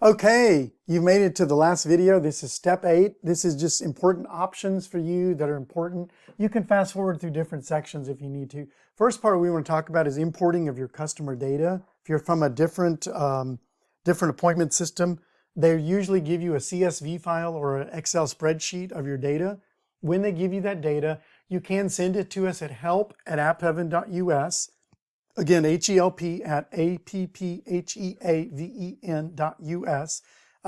Okay, you've made it to the last video. This is step 8. This is just important options for you that are important. You can fast forward through different sections if you need to. First part we want to talk about is importing of your customer data. If you're from a different appointment system, they usually give you a CSV file or an Excel spreadsheet of your data. When they give you that data, you can send it to us at help@appheaven.us. Again, HELP@appheaven.us.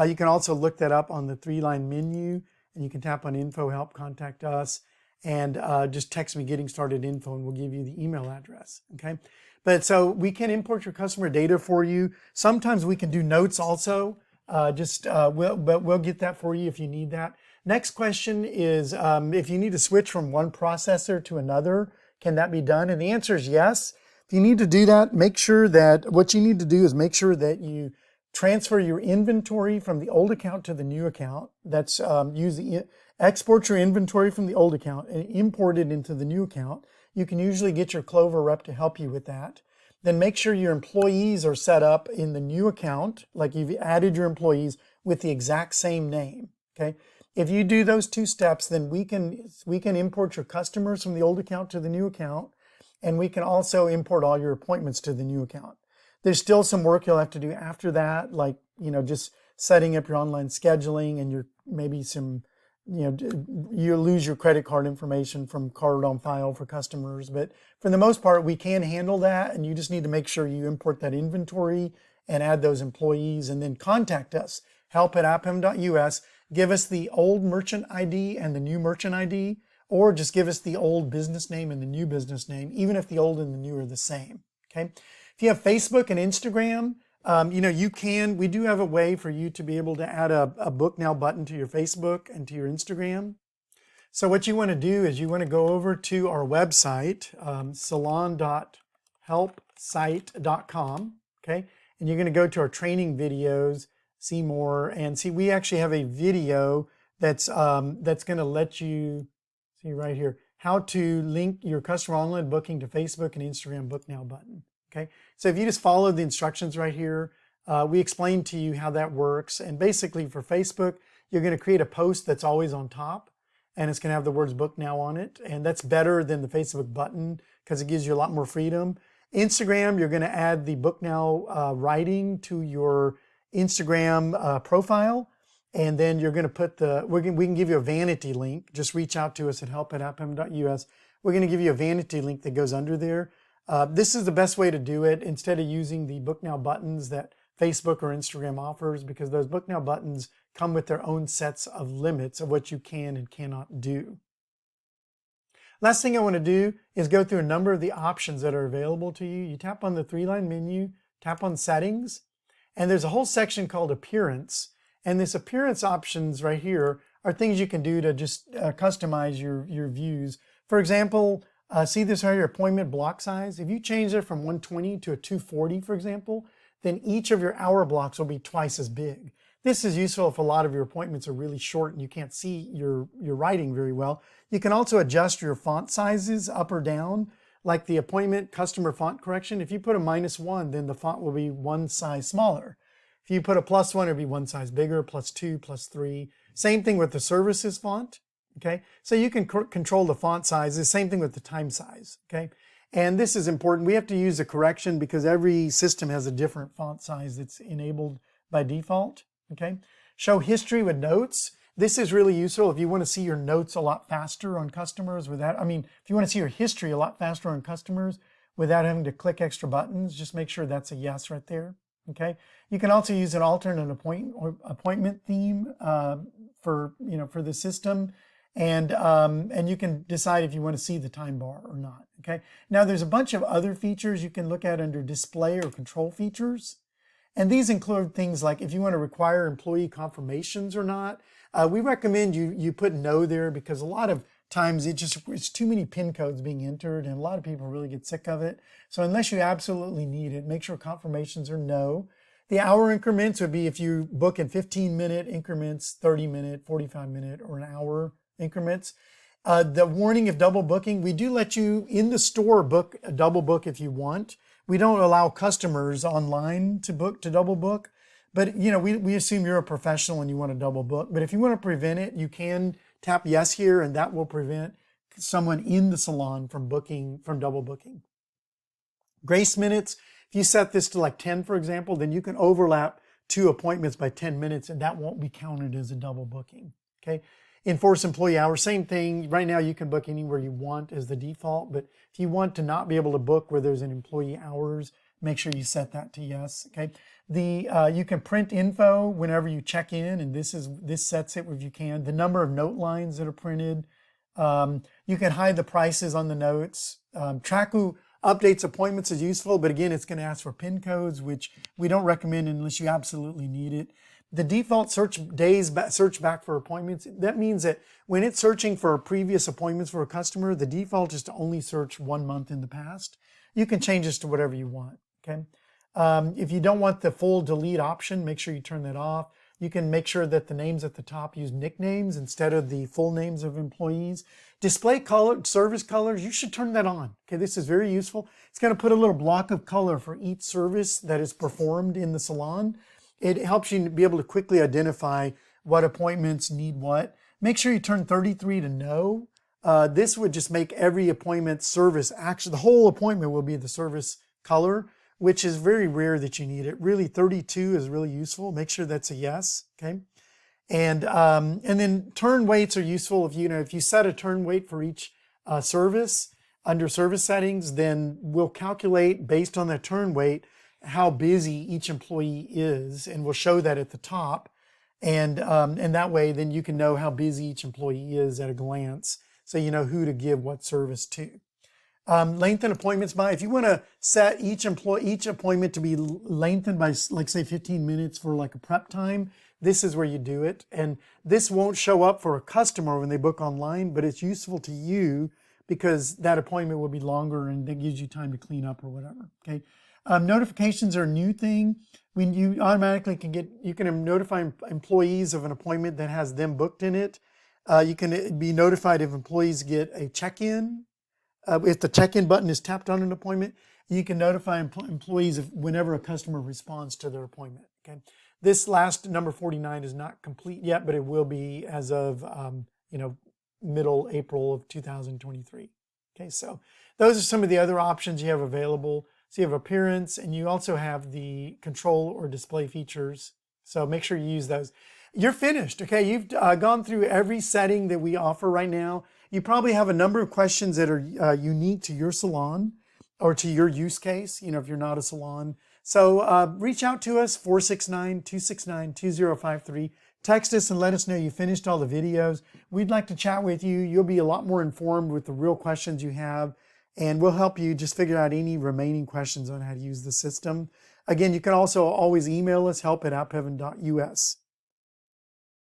You can also look that up on the 3-line menu, and you can tap on info, help, contact us, and just text me getting started info, and we'll give you the email address, okay? But so we can import your customer data for you. Sometimes we can do notes also. We'll get that for you if you need that. Next question is if you need to switch from one processor to another, can that be done? And the answer is yes. If you need to do that, make sure that what you need to do is make sure that you transfer your inventory from the old account to the new account. That's export your inventory from the old account and import it into the new account. You can usually get your Clover rep to help you with that. Then make sure your employees are set up in the new account, like you've added your employees with the exact same name, okay? If you do those 2 steps, then we can import your customers from the old account to the new account, and we can also import all your appointments to the new account. There's still some work you'll have to do after that, like, just setting up your online scheduling and you lose your credit card information from card on file for customers. But for the most part, we can handle that, and you just need to make sure you import that inventory and add those employees, and then contact us, help@appheaven.us. Give us the old merchant ID and the new merchant ID, or just give us the old business name and the new business name, even if the old and the new are the same, okay? If you have Facebook and Instagram, we do have a way for you to be able to add a Book Now button to your Facebook and to your Instagram. So what you want to do is you want to go over to our website, salon.helpsite.com, okay? And you're going to go to our training videos, see more, and see we actually have a video that's going to let you see right here how to link your customer online booking to Facebook and Instagram Book Now button. Okay, so if you just follow the instructions right here, we explain to you how that works. And basically for Facebook, you're going to create a post that's always on top, and it's going to have the words Book Now on it. And that's better than the Facebook button because it gives you a lot more freedom. Instagram, you're going to add the Book Now writing to your Instagram profile. And then you're going to put we can give you a vanity link. Just reach out to us at help@appheaven.us. We're going to give you a vanity link that goes under there. This is the best way to do it instead of using the Book Now buttons that Facebook or Instagram offers, because those Book Now buttons come with their own sets of limits of what you can and cannot do. Last thing I want to do is go through a number of the options that are available to you. You tap on the 3-line menu, tap on Settings, and there's a whole section called Appearance. And this appearance options right here are things you can do to just customize your views. For example, see this right here, appointment block size. If you change it from 120 to a 240, for example, then each of your hour blocks will be twice as big. This is useful if a lot of your appointments are really short and you can't see your writing very well. You can also adjust your font sizes up or down, like the appointment customer font correction. If you put a -1, then the font will be 1 size smaller. If you put a +1, it'll be 1 size bigger, +2, +3. Same thing with the services font, okay? So you can control the font sizes, same thing with the time size, okay? And this is important. We have to use a correction because every system has a different font size that's enabled by default, okay? Show history with notes. This is really useful if you want to see your notes a lot faster on customers if you want to see your history a lot faster on customers without having to click extra buttons, just make sure that's a yes right there. Okay, you can also use an alternate appointment theme for the system, and you can decide if you want to see the time bar or not. Okay, now there's a bunch of other features you can look at under display or control features, and these include things like if you want to require employee confirmations or not. We recommend you put no there because a lot of times it's too many PIN codes being entered and a lot of people really get sick of it. So unless you absolutely need it, make sure confirmations are no. The hour increments would be if you book in 15-minute increments, 30-minute, 45-minute, or an hour increments. The warning of double booking, we do let you in the store book a double book if you want. We don't allow customers online to double book, But we assume you're a professional and you want to double book. But if you want to prevent it, you can tap yes here, and that will prevent someone in the salon from double booking. Grace minutes, if you set this to like 10, for example, then you can overlap 2 appointments by 10 minutes, and that won't be counted as a double booking, okay? Enforce employee hours, same thing. Right now you can book anywhere you want as the default, but if you want to not be able to book where there's an employee hours, make sure you set that to yes, okay? You can print info whenever you check in, and this sets it if you can. The number of note lines that are printed. You can hide the prices on the notes. Track who updates appointments is useful, but again, it's going to ask for PIN codes, which we don't recommend unless you absolutely need it. The default search back for appointments, that means that when it's searching for previous appointments for a customer, the default is to only search 1 month in the past. You can change this to whatever you want, okay? If you don't want the full delete option, make sure you turn that off. You can make sure that the names at the top use nicknames instead of the full names of employees. Display service colors, you should turn that on. Okay, this is very useful. It's going to put a little block of color for each service that is performed in the salon. It helps you be able to quickly identify what appointments need what. Make sure you turn 33 to no. This would just make every appointment service, actually the whole appointment will be the service color, which is very rare that you need it. Really, 32 is really useful. Make sure that's a yes, okay? And then turn weights are useful. If you set a turn weight for each service under service settings, then we'll calculate based on that turn weight how busy each employee is, and we'll show that at the top. And that way, then you can know how busy each employee is at a glance, so you know who to give what service to. Lengthen appointments by, if you want to set each appointment to be lengthened by, like say 15 minutes for like a prep time, this is where you do it. And this won't show up for a customer when they book online, but it's useful to you because that appointment will be longer and that gives you time to clean up or whatever, okay? Notifications are a new thing. When you automatically you can notify employees of an appointment that has them booked in it. You can be notified if employees get a check-in. If the check-in button is tapped on an appointment, you can notify employees whenever a customer responds to their appointment, okay? This last number 49 is not complete yet, but it will be as of, middle April of 2023. Okay, so those are some of the other options you have available. So you have appearance, and you also have the control or display features. So make sure you use those. You're finished, okay? You've gone through every setting that we offer right now. You probably have a number of questions that are unique to your salon or to your use case, if you're not a salon. So reach out to us, 469-269-2053. Text us and let us know you finished all the videos. We'd like to chat with you. You'll be a lot more informed with the real questions you have, and we'll help you just figure out any remaining questions on how to use the system. Again, you can also always email us, help@appheaven.us.